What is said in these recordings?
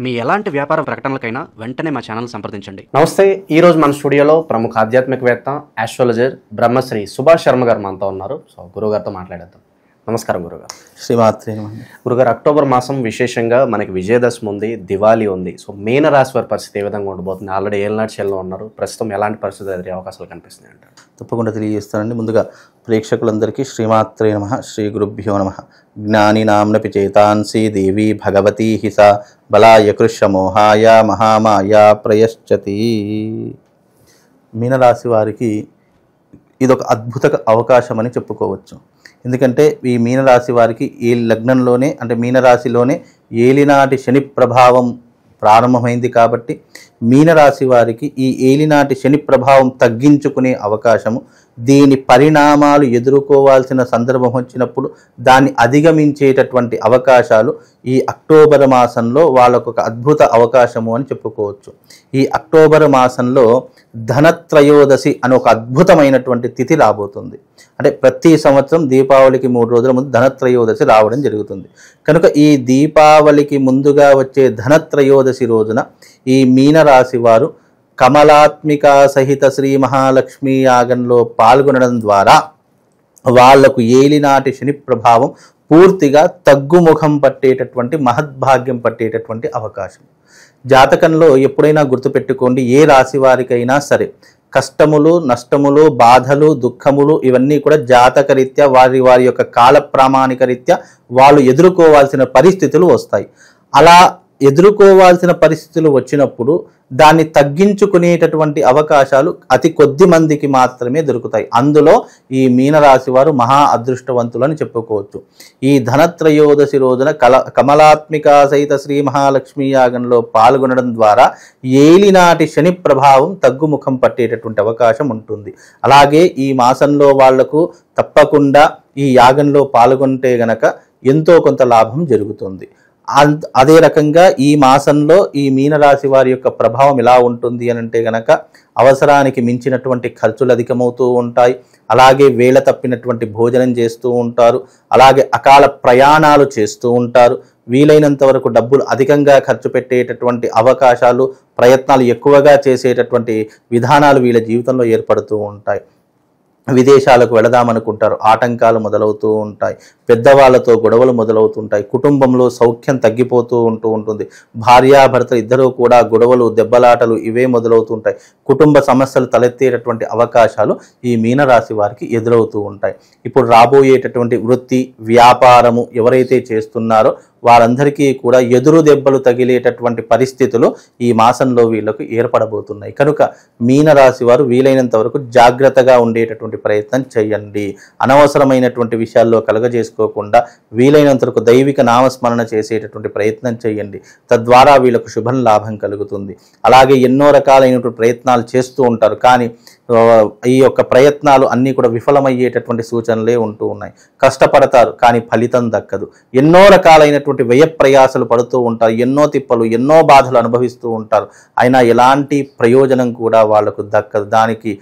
మీ ఎలాంటి వ్యాపార ప్రకటనలకైనా వెంటనే మా ఛానల్ సంప్రదించండి. నమస్తే. ఈరోజు మన స్టూడియోలో ప్రముఖ ఆధ్యాత్మికవేత్త, ఆస్ట్రాలజర్ బ్రహ్మశ్రీ సుభాష్ శర్మ గారు మనతో ఉన్నారు. సో గురుగారితో మాట్లాడేద్దాం. నమస్కారం గురుగారు. శ్రీమాత్రే. గురుగారు, అక్టోబర్ మాసం విశేషంగా మనకి విజయదశమి ఉంది, దివాళీ ఉంది. సో మీనరాశి వారి పరిస్థితి ఏ విధంగా ఉండబోతుంది? ఆల్రెడీ ఏళ్ళనాటి శైలిలో ఉన్నారు, ప్రస్తుతం ఎలాంటి పరిస్థితి ఎదురే అవకాశాలు కనిపిస్తున్నాయి అంటారు? తప్పకుండా తెలియజేస్తానండి. ముందుగా ప్రేక్షకులందరికీ శ్రీమాత్రే నమః, శ్రీ గురుభ్యో నమః. జ్ఞాని నామ్నపి చేతాంసి దేవి భగవతి హిస బలాయ కృష్యమోహాయ మహామాయ ప్రయశ్చతి. మీనరాశి వారికి ఇదొక అద్భుత అవకాశం అని చెప్పుకోవచ్చు. ఎందుకంటే ఈ మీనరాశి వారికి ఈ లగ్నంలోనే అంటే మీనరాశిలోనే ఏలినాటి శని ప్రభావం ప్రారంభమైంది కాబట్టి మీనరాశి వారికి ఈ ఏలినాటి శని ప్రభావం తగ్గించుకునే అవకాశము, దీని పరిణామాలు ఎదుర్కోవాల్సిన సందర్భం వచ్చినప్పుడు దాన్ని అధిగమించేటటువంటి అవకాశాలు ఈ అక్టోబర్ మాసంలో వాళ్ళకు ఒక అద్భుత అవకాశము అని చెప్పుకోవచ్చు. ఈ అక్టోబర్ మాసంలో ధనత్రయోదశి అని ఒక అద్భుతమైనటువంటి తిథి రాబోతుంది. అంటే ప్రతి సంవత్సరం దీపావళికి 3 రోజుల ముందు ధనత్రయోదశి రావడం జరుగుతుంది. కనుక ఈ దీపావళికి ముందుగా వచ్చే ధనత్రయోదశి రోజున ఈ మీనరాశి వారు కమలాత్మిక సహిత శ్రీ మహాలక్ష్మి యాగంలో పాల్గొనడం ద్వారా వాళ్లకు ఏలినాటి శని ప్రభావం పూర్తిగా తగ్గుముఖం పట్టేటటువంటి మహద్భాగ్యం పట్టేటటువంటి అవకాశం. జాతకంలో ఎప్పుడైనా గుర్తుపెట్టుకోండి, ఏ రాశి వారికైనా సరే కష్టములు, నష్టములు, బాధలు, దుఃఖములు ఇవన్నీ కూడా జాతకరీత్యా వారి వారి యొక్క కాల ప్రామాణిక రీత్యా వాళ్ళు ఎదుర్కోవాల్సిన పరిస్థితులు వస్తాయి. అలా ఎదుర్కోవాల్సిన పరిస్థితులు వచ్చినప్పుడు దాన్ని తగ్గించుకునేటటువంటి అవకాశాలు అతి కొద్ది మందికి మాత్రమే దొరుకుతాయి. అందులో ఈ మీనరాశి వారు మహా అదృష్టవంతులు అని చెప్పుకోవచ్చు. ఈ ధనత్రయోదశి రోజున కమలాత్మిక సహిత శ్రీ మహాలక్ష్మి యాగంలో పాల్గొనడం ద్వారా ఏలినాటి శని ప్రభావం తగ్గుముఖం పట్టేటటువంటి అవకాశం ఉంటుంది. అలాగే ఈ మాసంలో వాళ్లకు తప్పకుండా ఈ యాగంలో పాల్గొంటే గనక ఎంతో కొంత లాభం జరుగుతుంది. అదే రకంగా ఈ మాసంలో ఈ మీనరాశి వారి యొక్క ప్రభావం ఎలా ఉంటుంది అని అంటే గనక అవసరానికి మించినటువంటి ఖర్చులు అధికమవుతూ ఉంటాయి. అలాగే వేళ తప్పినటువంటి భోజనం చేస్తూ ఉంటారు. అలాగే అకాల ప్రయాణాలు చేస్తూ ఉంటారు. వీలైనంత వరకు డబ్బులు అధికంగా ఖర్చు పెట్టేటటువంటి అవకాశాలు, ప్రయత్నాలు ఎక్కువగా చేసేటటువంటి విధానాలు వీళ్ళ జీవితంలో ఏర్పడుతూ ఉంటాయి. విదేశాలకు వెళదామనుకుంటారు, ఆటంకాలు మొదలవుతూ ఉంటాయి. పెద్దవాళ్లతో గొడవలు మొదలవుతుంటాయి. కుటుంబంలో సౌఖ్యం తగ్గిపోతూ ఉంటుంది. భార్యాభర్తలు ఇద్దరూ కూడా గొడవలు, దెబ్బలాటలు ఇవే మొదలవుతుంటాయి. కుటుంబ సమస్యలు తలెత్తేటటువంటి అవకాశాలు ఈ మీనరాశి వారికి ఎదురవుతూ ఉంటాయి. ఇప్పుడు రాబోయేటటువంటి వృత్తి, వ్యాపారము ఎవరైతే చేస్తున్నారో వారందరికీ కూడా ఎదురు దెబ్బలు తగిలేటటువంటి పరిస్థితులు ఈ మాసంలో వీళ్ళకు ఏర్పడబోతున్నాయి. కనుక మీనరాశి వారు వీలైనంత వరకు జాగ్రత్తగా ఉండేటటువంటి ప్రయత్నం చేయండి. అనవసరమైనటువంటి విషయాల్లో కలగజేసుకోకుండా వీలైనంత వరకు దైవిక నామస్మరణ చేసేటటువంటి ప్రయత్నం చేయండి. తద్వారా వీళ్ళకు శుభం లాభం కలుగుతుంది. అలాగే ఎన్నో రకాలైనటువంటి ప్రయత్నాలు చేస్తూ ఉంటారు, కానీ ఈ యొక్క ప్రయత్నాలు అన్నీ కూడా విఫలమయ్యేటటువంటి సూచనలే ఉంటూ ఉన్నాయి. కష్టపడతారు కానీ ఫలితం దక్కదు. ఎన్నో రకాలైనటువంటి వ్యయ ప్రయాసలు పడుతూ ఉంటారు. ఎన్నో తిప్పలు, ఎన్నో బాధలు అనుభవిస్తూ ఉంటారు. అయినా ఎలాంటి ప్రయోజనం కూడా వాళ్లకు దక్కదు. దానికి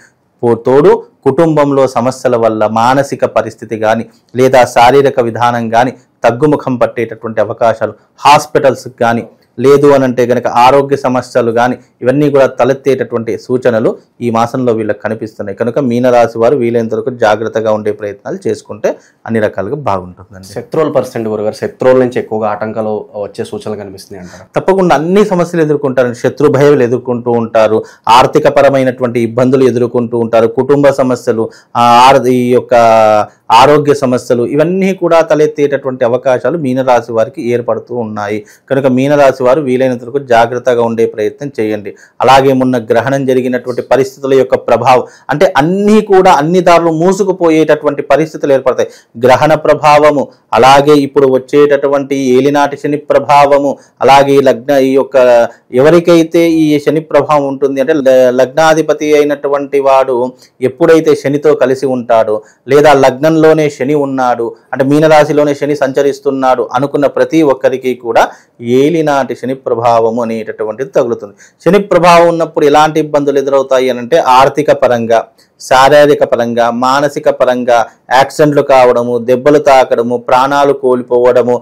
తోడు కుటుంబంలో సమస్యల వల్ల మానసిక పరిస్థితి కానీ లేదా శారీరక విధానం కానీ తగ్గుముఖం పట్టేటటువంటి అవకాశాలు, హాస్పిటల్స్ కానీ లేదు అని అంటే కనుక ఆరోగ్య సమస్యలు కానీ ఇవన్నీ కూడా తలెత్తేటటువంటి సూచనలు ఈ మాసంలో వీళ్ళకి కనిపిస్తున్నాయి. కనుక మీనరాశి వారు వీలైనంత వరకు జాగ్రత్తగా ఉండే ప్రయత్నాలు చేసుకుంటే అన్ని రకాలుగా బాగుంటుందండి. శత్రువుల పరిస్థితి గురుగారు, శత్రువుల నుంచి ఎక్కువగా ఆటంకాలు వచ్చే సూచనలు కనిపిస్తున్నాయి అంటారు? తప్పకుండా అన్ని సమస్యలు ఎదుర్కొంటారు. శత్రు భయాలు ఎదుర్కొంటూ ఉంటారు, ఆర్థిక పరమైనటువంటి ఇబ్బందులు ఎదుర్కొంటూ ఉంటారు, కుటుంబ సమస్యలు, ఈ యొక్క ఆరోగ్య సమస్యలు ఇవన్నీ కూడా తలెత్తేటటువంటి అవకాశాలు మీనరాశి వారికి ఏర్పడుతూ ఉన్నాయి. కనుక మీనరాశి వారు వీలైనంత వరకు జాగ్రత్తగా ఉండే ప్రయత్నం చేయండి. అలాగే మొన్న గ్రహణం జరిగినటువంటి పరిస్థితుల యొక్క ప్రభావం అంటే అన్నీ కూడా అన్ని దారులు మూసుకుపోయేటటువంటి పరిస్థితులు ఏర్పడతాయి. గ్రహణ ప్రభావము, అలాగే ఇప్పుడు వచ్చేటటువంటి ఏలినాటి శని ప్రభావము, అలాగే ఈ యొక్క ఎవరికైతే ఈ శని ప్రభావం ఉంటుంది అంటే లగ్నాధిపతి అయినటువంటి వాడు ఎప్పుడైతే శనితో కలిసి ఉంటాడో లేదా లగ్నంలోనే శని ఉన్నాడు అంటే మీనరాశిలోనే శని సంచరిస్తున్నాడు అనుకున్న ప్రతి ఒక్కరికి కూడా ఏలినాటి శని ప్రభావము అనేటటువంటిది తగులుతుంది. శని ప్రభావం ఉన్నప్పుడు ఎలాంటి ఇబ్బందులు ఎదురవుతాయి అని అంటే ఆర్థిక పరంగా, శారీరక పరంగా, మానసిక పరంగా యాక్సిడెంట్లు కావడము, దెబ్బలు తాకడము, ప్రాణాలు కోల్పోవడము,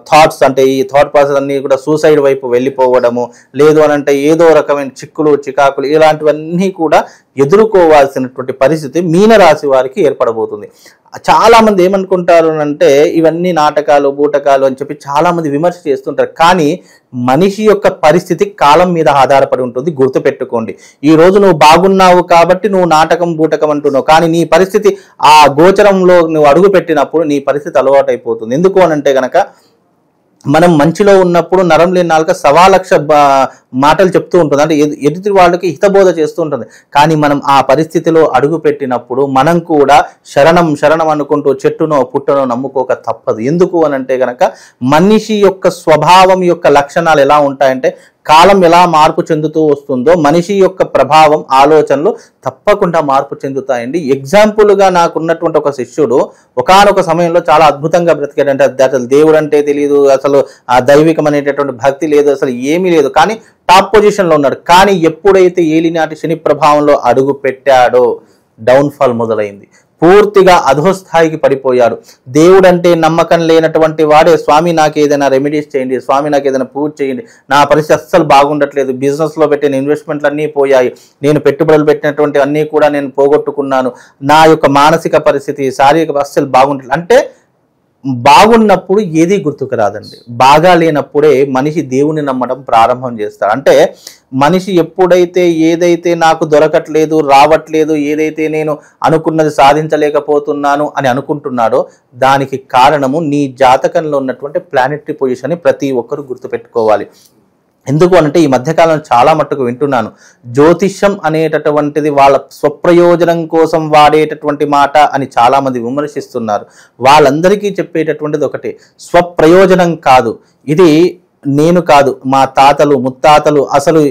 థాట్స్ అంటే ఈ థాట్ ప్రాసెస్ అన్నీ కూడా సూసైడ్ వైపు వెళ్ళిపోవడము, లేదు అని అంటే ఏదో రకమైన చిక్కులు చికాకులు ఇలాంటివన్నీ కూడా ఎదుర్కోవాల్సినటువంటి పరిస్థితి మీనరాశి వారికి ఏర్పడబోతుంది. చాలా మంది ఏమనుకుంటారు అంటే ఇవన్నీ నాటకాలు బూటకాలు అని చెప్పి చాలా మంది విమర్శ చేస్తుంటారు. కానీ మనిషి యొక్క పరిస్థితి కాలం మీద ఆధారపడి ఉంటుంది. గుర్తుపెట్టుకోండి, ఈ రోజు నువ్వు బాగున్నావు కాబట్టి నువ్వు నాటకం బూటకం అంటున్నావు, కానీ నీ పరిస్థితి ఆ గోచరంలో నువ్వు అడుగు పెట్టినప్పుడు నీ పరిస్థితి అలవాటు అయిపోతుంది. ఎందుకు అని అంటే గనక మనం మంచిలో ఉన్నప్పుడు నరం లేని నాలుక 1,00,000 మాటలు చెప్తూ ఉంటుంది, అంటే ఎదుటి వాళ్ళకి హితబోధ చేస్తూ ఉంటుంది. కానీ మనం ఆ పరిస్థితిలో అడుగు పెట్టినప్పుడు మనం కూడా శరణం శరణం అనుకుంటూ చెట్టునో పుట్టనో నమ్ముకోక తప్పదు. ఎందుకు అని అంటే గనక మనిషి యొక్క స్వభావం యొక్క లక్షణాలు ఎలా ఉంటాయంటే కాలం ఎలా మార్పు చెందుతూ వస్తుందో మనిషి యొక్క ప్రభావం ఆలోచనలు తప్పకుండా మార్పు చెందుతాయండి. ఎగ్జాంపుల్గా నాకున్నటువంటి ఒక శిష్యుడు ఒకానొక సమయంలో చాలా అద్భుతంగా బ్రతికాడంటే అసలు దేవుడు అంటే తెలియదు, అసలు ఆ దైవికం అనేటటువంటి భక్తి లేదు, అసలు ఏమీ లేదు, కానీ టాప్ పొజిషన్లో ఉన్నాడు. కానీ ఎప్పుడైతే ఏలినాటి శని ప్రభావంలో అడుగు పెట్టాడో డౌన్ఫాల్ మొదలైంది. పూర్తిగా అధోస్థాయికి పడిపోయాడు. దేవుడు అంటే నమ్మకం లేనటువంటి వాడే స్వామి నాకు ఏదైనా రెమెడీస్ చేయండి, స్వామి నాకు ఏదైనా పూజ చేయండి, నా పరిస్థితి అస్సలు బాగుండట్లేదు, బిజినెస్లో పెట్టిన ఇన్వెస్ట్మెంట్లు అన్నీ పోయాయి, నేను పెట్టుబడులు పెట్టినటువంటి అన్నీ కూడా నేను పోగొట్టుకున్నాను, నా యొక్క మానసిక పరిస్థితి శారీరక అస్సలు బాగుండట్లేదు అంటే బాగున్నప్పుడు ఏది గుర్తుకు రాదండి. బాగా లేనప్పుడే మనిషి దేవుని నమ్మడం ప్రారంభం చేస్తాడు. అంటే మనిషి ఎప్పుడైతే ఏదైతే నాకు దొరకట్లేదు రావట్లేదు, ఏదైతే నేను అనుకున్నది సాధించలేకపోతున్నాను అని అనుకుంటున్నాడో దానికి కారణము నీ జాతకంలో ఉన్నటువంటి ప్లానెటరీ పొజిషన్ ప్రతి ఒక్కరు గుర్తుపెట్టుకోవాలి. ఎందుకు అంటే ఈ మధ్యకాలంలో చాలా మట్టుకు వింటున్నాను, జ్యోతిష్యం అనేటటువంటిది వాళ్ళ స్వప్రయోజనం కోసం వాడేటటువంటి మాట అని చాలామంది విమర్శిస్తున్నారు. వాళ్ళందరికీ చెప్పేటటువంటిది ఒకటే, స్వప్రయోజనం కాదు, ఇది నేను కాదు మా తాతలు ముత్తాతలు అసలు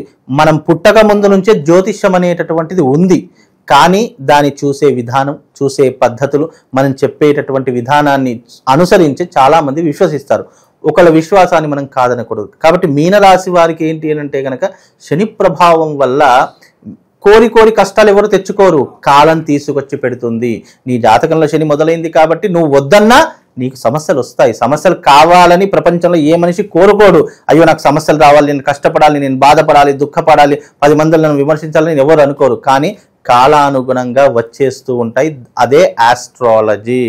మనం పుట్టక ముందు నుంచే జ్యోతిష్యం అనేటటువంటిది ఉంది. కానీ దాన్ని చూసే విధానం, చూసే పద్ధతులు, మనం చెప్పేటటువంటి విధానాన్ని అనుసరించి చాలామంది విశ్వసిస్తారు. ఒకళ్ళ విశ్వాసాన్ని మనం కాదనకూడదు. కాబట్టి మీనరాశి వారికి ఏంటి అని అంటే కనుక శని ప్రభావం వల్ల కోరి కోరి కష్టాలు ఎవరు తెచ్చుకోరు, కాలం తీసుకొచ్చి పెడుతుంది. నీ జాతకంలో శని మొదలైంది కాబట్టి నువ్వు వద్దన్నా నీకు సమస్యలు వస్తాయి. సమస్యలు కావాలని ప్రపంచంలో ఏ మనిషి కోరుకోడు. అయ్యో నాకు సమస్యలు రావాలి, నేను కష్టపడాలి, నేను బాధపడాలి, దుఃఖపడాలి, 10 మందిని నన్ను విమర్శించాలని ఎవరు అనుకోరు. కానీ కాలానుగుణంగా వచ్చేస్తూ ఉంటాయి. అదే ఆస్ట్రాలజీ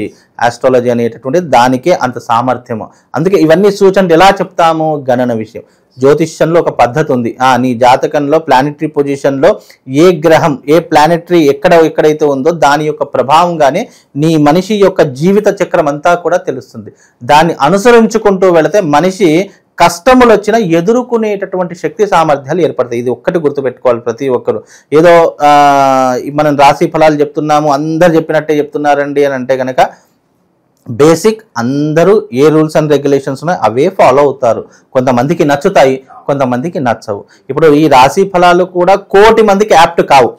అనేటటువంటిది దానికే అంత సామర్థ్యము. అందుకే ఇవన్నీ సూచనలు ఎలా చెప్తాము, గణన విషయం. జ్యోతిష్యంలో ఒక పద్ధతి ఉంది. నీ జాతకంలో ప్లానెటరీ పొజిషన్లో ఏ గ్రహం ఏ ప్లానెటరీ ఎక్కడైతే ఉందో దాని యొక్క ప్రభావంగానే నీ మనిషి యొక్క జీవిత చక్రం అంతా కూడా తెలుస్తుంది. దాన్ని అనుసరించుకుంటూ వెళితే మనిషి కష్టములు వచ్చినా ఎదుర్కొనేటటువంటి శక్తి సామర్థ్యాలు ఏర్పడతాయి. ఇది ఒక్కటి గుర్తుపెట్టుకోవాలి ప్రతి ఒక్కరు. ఏదో మనం రాశి ఫలాలు చెప్తున్నాము అందరు చెప్పినట్టే చెప్తున్నారండి అని అంటే కనుక బేసిక్ అందరూ ఏ రూల్స్ అండ్ రెగ్యులేషన్స్ ఉన్నాయో అవే ఫాలో అవుతారు. కొంతమందికి నచ్చుతాయి, కొంతమందికి నచ్చవు. ఇప్పుడు ఈ రాశి ఫలాలు కూడా 1,00,00,000 మందికి యాప్ట్ కావు.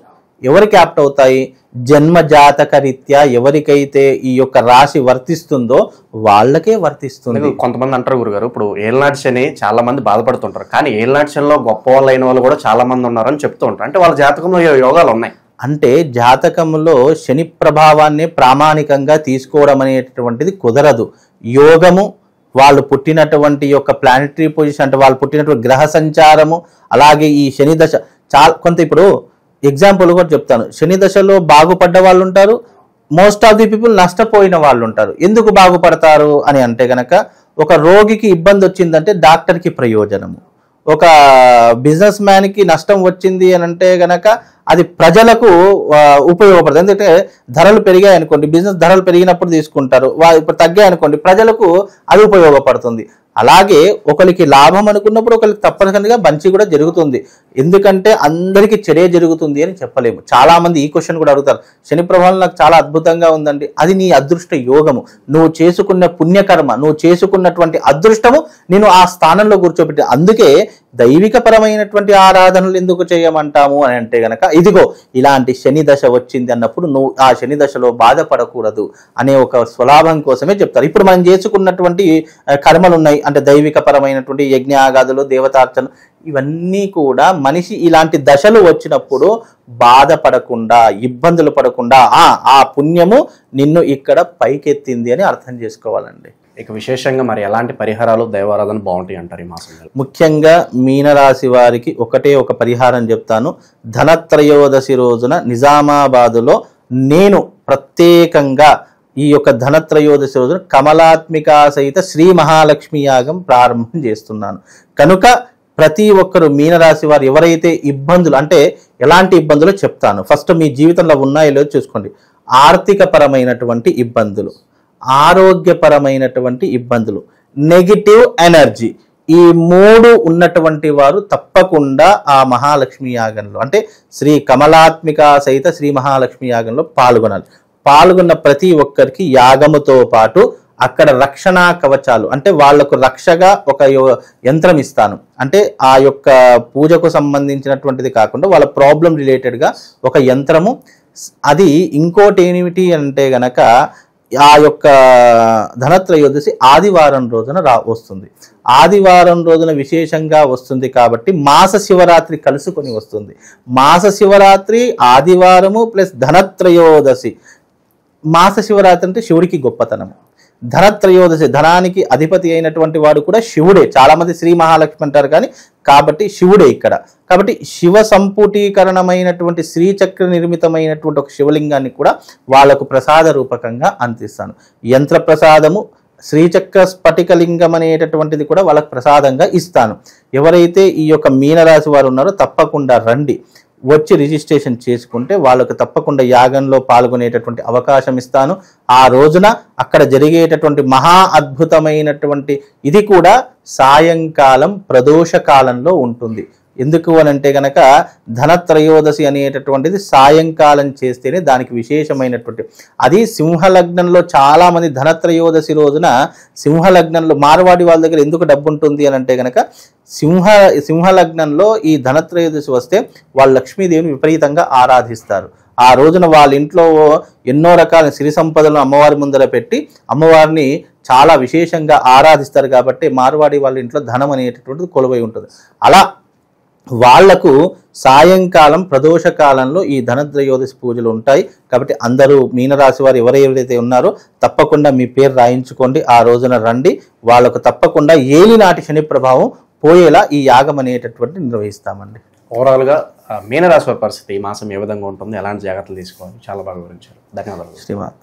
ఎవరికి యాప్ట్ అవుతాయి, జన్మ జాతక రీత్యా ఎవరికైతే ఈ యొక్క రాశి వర్తిస్తుందో వాళ్ళకే వర్తిస్తుంది. కొంతమంది అంటారు గురుగారు, ఇప్పుడు ఏళ్ళనాటి శని చాలా మంది బాధపడుతుంటారు, కానీ ఏళ్ళనాటి శనిలో గొప్ప వాళ్ళు అయిన వాళ్ళు కూడా చాలా మంది ఉన్నారని చెప్తూ ఉంటారు. అంటే వాళ్ళ జాతకంలో యోగాలు ఉన్నాయి. అంటే జాతకంలో శని ప్రభావాన్ని ప్రామాణికంగా తీసుకోవడం అనేటటువంటిది కుదరదు. యోగము, వాళ్ళు పుట్టినటువంటి యొక్క ప్లానెటరీ పొజిషన్ అంటే వాళ్ళు పుట్టినటువంటి గ్రహ సంచారము, అలాగే ఈ శని దశ కొంత ఇప్పుడు ఎగ్జాంపుల్ కూడా చెప్తాను. శని దశలో బాగుపడ్డ వాళ్ళు ఉంటారు, మోస్ట్ ఆఫ్ ది పీపుల్ నష్టపోయిన వాళ్ళు ఉంటారు. ఎందుకు బాగుపడతారు అని అంటే గనక ఒక రోగికి ఇబ్బంది వచ్చిందంటే డాక్టర్కి ప్రయోజనము, ఒక బిజినెస్ మ్యాన్కి నష్టం వచ్చింది అని అంటే గనక అది ప్రజలకు ఉపయోగపడుతుంది. ఎందుకంటే ధరలు పెరిగాయి అనుకోండి, బిజినెస్ ధరలు పెరిగినప్పుడు తీసుకుంటారు, ఇప్పుడు తగ్గాయి అనుకోండి ప్రజలకు అది ఉపయోగపడుతుంది. అలాగే ఒకరికి లాభం అనుకున్నప్పుడు ఒకరికి తప్పనిసరిగా మంచి కూడా జరుగుతుంది. ఎందుకంటే అందరికీ చెడే జరుగుతుంది అని చెప్పలేము. చాలా మంది ఈ క్వశ్చన్ కూడా అడుగుతారు, శని ప్రభావం నాకు చాలా అద్భుతంగా ఉందండి. అది నీ అదృష్ట యోగము, నువ్వు చేసుకున్న పుణ్యకర్మ, నువ్వు చేసుకున్నటువంటి అదృష్టము నేను ఆ స్థానంలో కూర్చోబెట్టి. అందుకే దైవిక పరమైనటువంటి ఆరాధనలు ఎందుకు చేయమంటాము అని అంటే గనక ఇదిగో ఇలాంటి శని దశ వచ్చింది అన్నప్పుడు నువ్వు ఆ శని దశలో బాధపడకూడదు అనే ఒక స్వలాభం కోసమే చెప్తారు. ఇప్పుడు మనం చేసుకున్నటువంటి కర్మలు ఉన్నాయి, అంటే దైవిక పరమైనటువంటి యజ్ఞాగాదులు, దేవతార్చన, ఇవన్నీ కూడా మనిషి ఇలాంటి దశలు వచ్చినప్పుడు బాధపడకుండా, ఇబ్బందులు పడకుండా ఆ పుణ్యము నిన్ను ఇక్కడ పైకెత్తింది అని అర్థం చేసుకోవాలండి. ఇక విశేషంగా మరి ఎలాంటి పరిహారాలు దైవారాధన బాగుంటాయి అంటారు ఈ మాసంలో? ముఖ్యంగా మీనరాశి వారికి ఒకటే ఒక పరిహారం చెప్తాను. ధనత్రయోదశి రోజున నిజామాబాదులో నేను ప్రత్యేకంగా ఈ యొక్క ధనత్రయోదశి రోజున కమలాత్మిక సహిత శ్రీ మహాలక్ష్మి యాగం ప్రారంభం చేస్తున్నాను. కనుక ప్రతి ఒక్కరు మీనరాశి వారు ఎవరైతే ఇబ్బందులు, అంటే ఎలాంటి ఇబ్బందులు చెప్తాను. ఫస్ట్ మీ జీవితంలో ఉన్నాయో లేదో చూసుకోండి. ఆర్థిక పరమైనటువంటి ఇబ్బందులు, ఆరోగ్యపరమైనటువంటి ఇబ్బందులు, నెగిటివ్ ఎనర్జీ, ఈ మూడు ఉన్నటువంటి వారు తప్పకుండా ఆ మహాలక్ష్మి యాగంలో, అంటే శ్రీ కమలాత్మిక సహిత శ్రీ మహాలక్ష్మి యాగంలో పాల్గొనాలి. పాల్గొన్న ప్రతి ఒక్కరికి యాగముతో పాటు అక్కడ రక్షణ కవచాలు, అంటే వాళ్లకు రక్షగా ఒక యంత్రం ఇస్తాను. అంటే ఆ యొక్క పూజకు సంబంధించినటువంటిది కాకుండా వాళ్ళ ప్రాబ్లం రిలేటెడ్గా ఒక యంత్రము. అది ఇంకోటి ఏమిటి అంటే గనక ఆ యొక్క ధనత్రయోదశి ఆదివారం రోజున వస్తుంది. ఆదివారం రోజున విశేషంగా వస్తుంది కాబట్టి మాస శివరాత్రి కలుసుకొని వస్తుంది. మాస శివరాత్రి ఆదివారము ప్లస్ ధనత్రయోదశి. మాస శివరాత్రి అంటే శివుడికి గొప్పతనము. ధనత్రయోదశి, ధనానికి అధిపతి అయినటువంటి వాడు కూడా శివుడే. చాలా మంది శ్రీ మహాలక్ష్మి అంటారు కానీ కాబట్టి శివుడే ఇక్కడ. కాబట్టి శివ సంపుటీకరణమైనటువంటి శ్రీచక్ర నిర్మితమైనటువంటి ఒక శివలింగాన్ని కూడా వాళ్లకు ప్రసాద రూపకంగా అందిస్తాను. యంత్ర ప్రసాదము, శ్రీచక్ర స్ఫటికలింగం అనేటటువంటిది కూడా వాళ్ళకు ప్రసాదంగా ఇస్తాను. ఎవరైతే ఈ యొక్క మీనరాశి వారు ఉన్నారో తప్పకుండా రండి, వచ్చి రిజిస్ట్రేషన్ చేసుకుంటే వాళ్ళకు తప్పకుండా యాగంలో పాల్గొనేటటువంటి అవకాశం ఇస్తాను. ఆ రోజున అక్కడ జరిగేటటువంటి మహా అద్భుతమైనటువంటి ఇది కూడా సాయంకాలం ప్రదోష కాలంలో ఉంటుంది. ఎందుకు అని అంటే గనక ధనత్రయోదశి అనేటటువంటిది సాయంకాలం చేస్తేనే దానికి విశేషమైనటువంటి, అది సింహలగ్నంలో చాలా మంది ధనత్రయోదశి రోజున సింహలగ్నంలో మార్వాడి వాళ్ళ దగ్గర ఎందుకు డబ్బు ఉంటుంది అని అంటే గనక సింహలగ్నంలో ఈ ధనత్రయోదశి వస్తే వాళ్ళు లక్ష్మీదేవిని విపరీతంగా ఆరాధిస్తారు. ఆ రోజున వాళ్ళ ఇంట్లో ఎన్నో రకాల సిరి సంపదలను అమ్మవారి ముందర పెట్టి అమ్మవారిని చాలా విశేషంగా ఆరాధిస్తారు. కాబట్టి మార్వాడి వాళ్ళ ఇంట్లో ధనం అనేటటువంటిది కొలువై ఉంటుంది. అలా వాళ్లకు సాయంకాలం ప్రదోష కాలంలో ఈ ధనత్రయోదశి పూజలు ఉంటాయి. కాబట్టి అందరూ మీనరాశి వారు ఎవరైతే ఉన్నారో తప్పకుండా మీ పేరు రాయించుకోండి. ఆ రోజున రండి, వాళ్లకు తప్పకుండా ఏలినాటి శని ప్రభావం పోయేలా ఈ యాగం అనేటటువంటి నిర్వహిస్తామండి. ఓవరాల్గా మీనరాశి వారి పరిస్థితి ఈ మాసం ఏ విధంగా ఉంటుంది, ఎలాంటి జాగ్రత్తలు తీసుకోవాలి, చాలా బాగా వివరించారు. ధన్యవాదాలు. శ్రీమాన్.